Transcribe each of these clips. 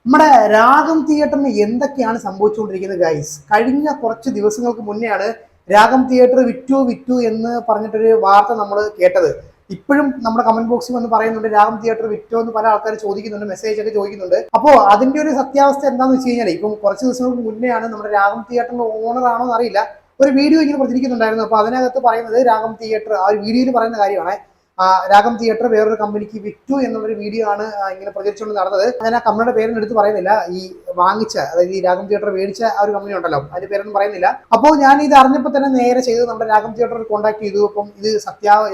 നമ്മുടെ രാഗം തിയേറ്ററിന് എന്തൊക്കെയാണ് സംഭവിച്ചുകൊണ്ടിരിക്കുന്നത് ഗൈസ്? കഴിഞ്ഞ കുറച്ച് ദിവസങ്ങൾക്ക് മുന്നെയാണ് രാഗം തിയേറ്റർ വിറ്റു വിറ്റു എന്ന് പറഞ്ഞിട്ടൊരു വാർത്ത നമ്മൾ കേട്ടത്. ഇപ്പോഴും നമ്മുടെ കമന്റ് ബോക്സിൽ വന്ന് പറയുന്നുണ്ട് രാഗം തിയേറ്റർ വിറ്റോ എന്ന് പല ആൾക്കാർ ചോദിക്കുന്നുണ്ട്, മെസ്സേജ് ഒക്കെ ചോദിക്കുന്നുണ്ട്. അപ്പോൾ അതിന്റെ ഒരു സത്യാവസ്ഥ എന്താണെന്ന് വെച്ച് കഴിഞ്ഞാൽ ഇപ്പം കുറച്ച് ദിവസങ്ങൾക്ക് മുന്നെയാണ് നമ്മുടെ രാഗം തിയേറ്ററിന്റെ ഓണർ ആണോ എന്ന് അറിയില്ല, ഒരു വീഡിയോ ഇങ്ങനെ പ്രചരിക്കുന്നുണ്ടായിരുന്നു. അപ്പൊ അതിനകത്ത് പറയുന്നത് രാഗം തിയേറ്റർ ആ ഒരു വീഡിയോയിൽ പറയുന്ന കാര്യമാണ്, രാഗം തിയേറ്റർ വേറൊരു കമ്പനിക്ക് വിറ്റു എന്നുള്ളൊരു വീഡിയോ ആണ് ഇങ്ങനെ പ്രചരിച്ചുകൊണ്ട് നടന്നത്. ഞാൻ ആ കമ്പനിയുടെ പേരൊന്നും എടുത്ത് പറയുന്നില്ല. ഈ വാങ്ങിച്ച, അതായത് ഈ രാഗം തിയേറ്റർ മേടിച്ച ആ ഒരു കമ്പനി ഉണ്ടല്ലോ, അതിന്റെ പേരൊന്നും പറയുന്നില്ല. അപ്പോൾ ഞാൻ ഇത് അറിഞ്ഞപ്പോൾ തന്നെ നേരെ ചെയ്ത് നമ്മുടെ രാഗം തിയേറ്ററിൽ കോൺടാക്ട് ചെയ്തു. അപ്പം ഇത്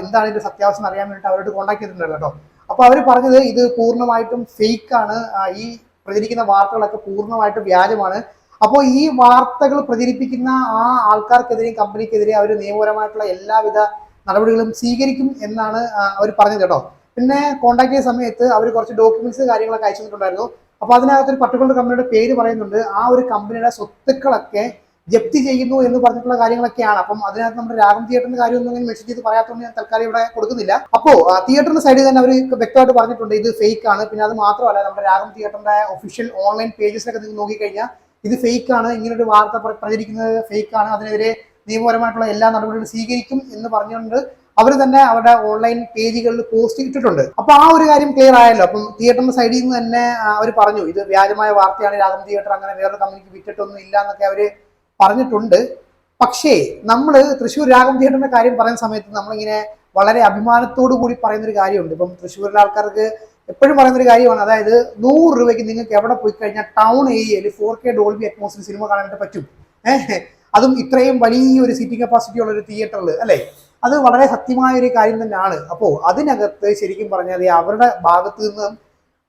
എന്താണ് ഇതിന്റെ സത്യാവസ്ഥ അറിയാൻ വേണ്ടിയിട്ട് അവരോട് കോൺടാക്ട് ചെയ്തിട്ടുണ്ടല്ലോ കേട്ടോ. അപ്പോൾ അവർ പറഞ്ഞത് ഇത് പൂർണ്ണമായിട്ടും ഫേക്ക് ആണ്, ഈ പ്രചരിക്കുന്ന വാർത്തകളൊക്കെ പൂർണ്ണമായിട്ടും വ്യാജമാണ്. അപ്പോൾ ഈ വാർത്തകൾ പ്രചരിപ്പിക്കുന്ന ആ ആൾക്കാർക്കെതിരെയും കമ്പനിക്കെതിരെ അവർ നിയമപരമായിട്ടുള്ള എല്ലാവിധ നടപടികളും സ്വീകരിക്കും എന്നാണ് അവർ പറഞ്ഞത് കേട്ടോ. പിന്നെ കോൺടാക്ട് ചെയ്ത സമയത്ത് അവർ കുറച്ച് ഡോക്യുമെന്റ്സ് കാര്യങ്ങളൊക്കെ അയച്ചു തന്നിട്ടുണ്ടായിരുന്നു. അപ്പോൾ അതിനകത്ത് ഒരു പർട്ടിക്കുലർ കമ്പനിയുടെ പേര് പറയുന്നുണ്ട്. ആ ഒരു കമ്പനിയുടെ സ്വത്തുക്കളൊക്കെ ജപ്തി ചെയ്യുന്നു എന്ന് പറഞ്ഞിട്ടുള്ള കാര്യങ്ങളൊക്കെയാണ്. അപ്പം അതിനകത്ത് നമ്മുടെ രാഗം തിയേറ്ററിന്റെ കാര്യമൊന്നും മെൻഷൻ ചെയ്ത് പറയാത്തതുകൊണ്ട് ഞാൻ തൽക്കാലം ഇവിടെ കൊടുക്കുന്നില്ല. അപ്പോൾ തിയേറ്ററിന്റെ സൈഡിൽ തന്നെ അവർ വ്യക്തമായിട്ട് പറഞ്ഞിട്ടുണ്ട് ഇത് ഫേക്ക് ആണ്. പിന്നെ അത് മാത്രമല്ല, നമ്മുടെ രാഗം തിയേറ്ററിന്റെ ഒഫീഷ്യൽ ഓൺലൈൻ പേജസിലൊക്കെ നിങ്ങൾ നോക്കിക്കഴിഞ്ഞാൽ ഇത് ഫേക്ക് ആണ്, ഇങ്ങനൊരു വാർത്ത പ്രചരിക്കുന്നത് ഫേക്ക് ആണ്, അതിനെതിരെ നിയമപരമായിട്ടുള്ള എല്ലാ നടപടികളും സ്വീകരിക്കും എന്ന് പറഞ്ഞുകൊണ്ട് അവർ തന്നെ അവരുടെ ഓൺലൈൻ പേജുകളിൽ പോസ്റ്റ് ഇട്ടിട്ടുണ്ട്. അപ്പൊ ആ ഒരു കാര്യം ക്ലിയർ ആയല്ലോ. അപ്പം തിയേറ്ററിന്റെ സൈഡിൽ നിന്ന് തന്നെ അവർ പറഞ്ഞു ഇത് വ്യാജമായ വാർത്തയാണ്, രാഗം തിയേറ്റർ അങ്ങനെ വേറൊരു കമ്പനിക്ക് വിറ്റിട്ടൊന്നും ഇല്ല എന്നൊക്കെ അവര് പറഞ്ഞിട്ടുണ്ട്. പക്ഷേ നമ്മൾ തൃശ്ശൂർ രാഗം തിയേറ്ററിന്റെ കാര്യം പറയുന്ന സമയത്ത് നമ്മളിങ്ങനെ വളരെ അഭിമാനത്തോടു കൂടി പറയുന്നൊരു കാര്യമുണ്ട്. ഇപ്പം തൃശ്ശൂരിലെ ആൾക്കാർക്ക് എപ്പോഴും പറയുന്നൊരു കാര്യമാണ്, അതായത് 100 രൂപയ്ക്ക് നിങ്ങൾക്ക് എവിടെ പോയി കഴിഞ്ഞാൽ ടൗൺ ഏരിയയിൽ 4K ഡോൾബി അറ്റ്മോസിൽ സിനിമ കാണാനായിട്ട് പറ്റും. അതും ഇത്രയും വലിയൊരു സീറ്റിംഗ് കപ്പാസിറ്റി ഉള്ള ഒരു തിയേറ്ററിൽ, അല്ലെ? അത് വളരെ സത്യമായ ഒരു കാര്യം തന്നെയാണ്. അപ്പോൾ അതിനകത്ത് ശരിക്കും പറഞ്ഞാൽ അവരുടെ ഭാഗത്ത് നിന്ന്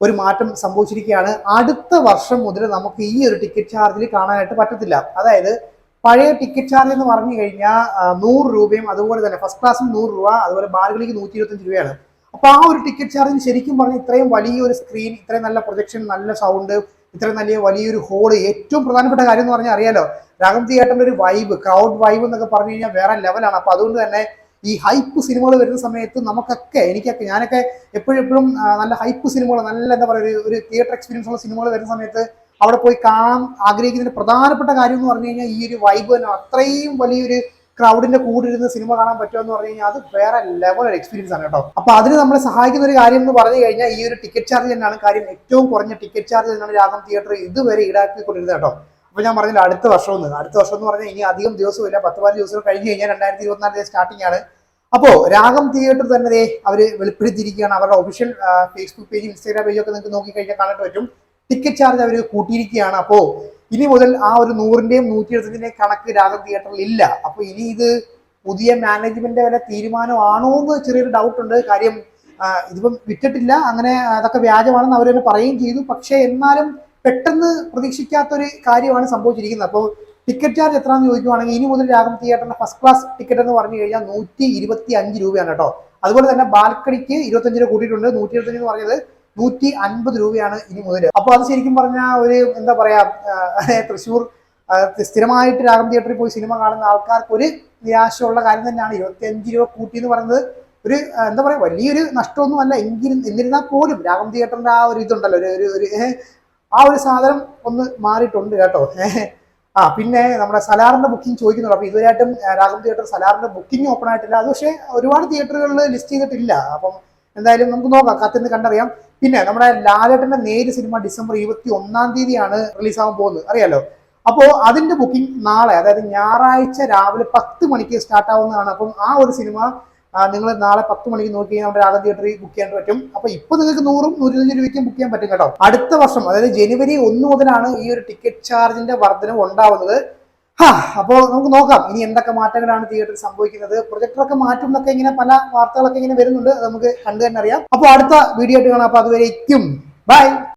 ഒരു മാറ്റം സംഭവിച്ചിരിക്കുകയാണ്. അടുത്ത വർഷം മുതൽ നമുക്ക് ഈ ഒരു ടിക്കറ്റ് ചാർജിൽ കാണാനായിട്ട് പറ്റത്തില്ല. അതായത് പഴയ ടിക്കറ്റ് ചാർജ് എന്ന് പറഞ്ഞു കഴിഞ്ഞാൽ 100 രൂപയും അതുപോലെ തന്നെ ഫസ്റ്റ് ക്ലാസ്സിന് 100 രൂപ, അതുപോലെ ബാൽക്കണിക്ക് 125 രൂപയാണ്. അപ്പൊ ആ ഒരു ടിക്കറ്റ് ചാർജിന് ശരിക്കും പറഞ്ഞാൽ ഇത്രയും വലിയൊരു സ്ക്രീൻ, ഇത്രയും നല്ല പ്രൊജക്ഷൻ, നല്ല സൗണ്ട്, ഇത്രയും വലിയൊരു ഹോള്, ഏറ്റവും പ്രധാനപ്പെട്ട കാര്യം എന്ന് പറഞ്ഞാൽ അറിയാലോ, രാഗം തിയേറ്ററിന്റെ ഒരു വൈബ്, ക്രൗഡ് വൈബ് എന്നൊക്കെ പറഞ്ഞു കഴിഞ്ഞാൽ വേറെ ലെവലാണ്. അപ്പൊ അതുകൊണ്ട് തന്നെ ഈ ഹൈപ്പ് സിനിമകൾ വരുന്ന സമയത്ത് നമുക്കൊക്കെ, ഞാനൊക്കെ എപ്പോഴും നല്ല ഹൈപ്പ് സിനിമകൾ, നല്ല എന്താ പറയുക, ഒരു തിയേറ്റർ എക്സ്പീരിയൻസ് ഉള്ള സിനിമകൾ വരുന്ന സമയത്ത് അവിടെ പോയി കാണാൻ ആഗ്രഹിക്കുന്നതിന്റെ പ്രധാനപ്പെട്ട കാര്യം എന്ന് പറഞ്ഞു കഴിഞ്ഞാൽ ഈ ഒരു വൈബ് തന്നെ. അത്രയും വലിയൊരു ക്രൗഡിന്റെ കൂടെ ഇരുന്ന് സിനിമ കാണാൻ പറ്റുമെന്ന് പറഞ്ഞു കഴിഞ്ഞാൽ അത് വേറെ ലെവൽ എക്സ്പീരിയൻസ് ആണ് കേട്ടോ. അപ്പൊ അതിന് നമ്മളെ സഹായിക്കുന്ന ഒരു കാര്യം എന്ന് പറഞ്ഞു കഴിഞ്ഞാൽ ഈ ഒരു ടിക്കറ്റ് ചാർജ് തന്നെയാണ് കാര്യം. ഏറ്റവും കുറഞ്ഞ ടിക്കറ്റ് ചാർജ് തന്നെയാണ് രാഗം തിയേറ്റർ ഇതുവരെ ഈടാക്കിക്കൊണ്ടിരുന്നത് കേട്ടോ. അപ്പൊ ഞാൻ പറഞ്ഞില്ല, അടുത്ത വർഷം എന്ന് പറഞ്ഞാൽ ഇനി അധികം ദിവസമില്ല, 10-15 ദിവസം കഴിഞ്ഞ് കഴിഞ്ഞാൽ 2024 സ്റ്റാർട്ടിംഗ് ആണ്. അപ്പോ രാഗം തിയേറ്റർ തന്നെ അവര് വെളിപ്പെടുത്തിയിരിക്കുകയാണ്. അവരുടെ ഒഫീഷ്യൽ ഫേസ്ബുക്ക് പേജും ഇൻസ്റ്റാഗ്രാം പേജും ഒക്കെ നിങ്ങൾക്ക് നോക്കിക്കഴിഞ്ഞാൽ കാണാൻ പറ്റും. ടിക്കറ്റ് ചാർജ് അവർ കൂട്ടിയിരിക്കുകയാണ്. അപ്പോ ഇനി മുതൽ ആ ഒരു 100-ന്റെയും 125-ന്റെയും കണക്ക് രാഗം തിയേറ്ററിൽ ഇല്ല. അപ്പൊ ഇനി ഇത് പുതിയ മാനേജ്മെന്റ് വരെ തീരുമാനമാണോ എന്ന് ചെറിയൊരു ഡൗട്ട് ഉണ്ട്. കാര്യം ഇതിപ്പം വിറ്റിട്ടില്ല, അങ്ങനെ അതൊക്കെ വ്യാജമാണെന്ന് അവർ തന്നെ പറയുകയും ചെയ്തു. പക്ഷെ എന്നാലും പെട്ടെന്ന് പ്രതീക്ഷിക്കാത്തൊരു കാര്യമാണ് സംഭവിച്ചിരിക്കുന്നത്. അപ്പോൾ ടിക്കറ്റ് ചാർജ് എത്രയാണെന്ന് ചോദിക്കുവാണെങ്കിൽ ഇനി മുതൽ രാഗം തിയേറ്ററിന്റെ ഫസ്റ്റ് ക്ലാസ് ടിക്കറ്റ് എന്ന് പറഞ്ഞു കഴിഞ്ഞാൽ 125 രൂപയാണ് കേട്ടോ. അതുപോലെ തന്നെ ബാൽക്കണിക്ക് 25 രൂപ കൂട്ടിയിട്ടുണ്ട്. 125 എന്ന് പറഞ്ഞത് 150 രൂപയാണ് ഇനി മുതൽ. അപ്പൊ അത് ശരിക്കും പറഞ്ഞാൽ ഒരു എന്താ പറയാ, തൃശ്ശൂർ സ്ഥിരമായിട്ട് രാഗം തിയേറ്ററിൽ പോയി സിനിമ കാണുന്ന ആൾക്കാർക്ക് ഒരു നിരാശയുള്ള കാര്യം തന്നെയാണ്. 25 രൂപ കൂട്ടി എന്ന് പറയുന്നത് ഒരു എന്താ പറയാ, വലിയൊരു നഷ്ടമൊന്നും അല്ല. എന്നിരുന്നാൽ പോലും രാഗം തിയേറ്ററിന്റെ ആ ഒരു ഇതുണ്ടല്ലോ, ഒരു ആ ഒരു സാധനം ഒന്ന് മാറിയിട്ടുണ്ട് കേട്ടോ. പിന്നെ നമ്മുടെ സലാറിന്റെ ബുക്കിംഗ് ചോദിക്കുന്നുണ്ട്. അപ്പൊ ഇതുവരെയായിട്ടും രാഗം തിയേറ്റർ സലാറിന്റെ ബുക്കിംഗ് ഓപ്പൺ ആയിട്ടില്ല. അത് പക്ഷേ ഒരുപാട് തിയേറ്ററുകളിൽ ലിസ്റ്റ് ചെയ്തിട്ടില്ല. അപ്പം എന്തായാലും നമുക്ക് നോക്കാം, കാത്തിരുന്ന് കണ്ടറിയാം. പിന്നെ നമ്മുടെ ലാലേട്ടന്റെ നേര് സിനിമ ഡിസംബർ 21-ാം തീയതിയാണ് റിലീസ് ആവാൻ പോകുന്നത്, അറിയാലോ. അപ്പോൾ അതിന്റെ ബുക്കിംഗ് നാളെ, അതായത് ഞായറാഴ്ച രാവിലെ 10 മണിക്ക് സ്റ്റാർട്ട് ആവുന്നതാണ്. അപ്പം ആ ഒരു സിനിമ നിങ്ങൾ നാളെ 10 മണിക്ക് നോക്കി കഴിഞ്ഞാൽ നമ്മുടെ രാഗം തിയേറ്ററിൽ ബുക്ക് ചെയ്യാൻ പറ്റും. അപ്പൊ ഇപ്പൊ നിങ്ങൾക്ക് 100-125 രൂപയ്ക്കും ബുക്ക് ചെയ്യാൻ പറ്റും കേട്ടോ. അടുത്ത വർഷം, അതായത് ജനുവരി 1 മുതലാണ് ഈ ഒരു ടിക്കറ്റ് ചാർജിന്റെ വർധനം ഉണ്ടാവുന്നത്. അപ്പോൾ നമുക്ക് നോക്കാം ഇനി എന്തൊക്കെ മാറ്റങ്ങളാണ് തിയേറ്ററിൽ സംഭവിക്കുന്നത്. പ്രൊജക്ടറൊക്കെ മാറ്റും എന്നൊക്കെ ഇങ്ങനെ പല വാർത്തകളൊക്കെ ഇങ്ങനെ വരുന്നുണ്ട്. അത് നമുക്ക് കണ്ടു തന്നെ അറിയാം. അപ്പോൾ അടുത്ത വീഡിയോ ആയിട്ട് കാണാം. അപ്പൊ അതുവരേക്കും ബൈ.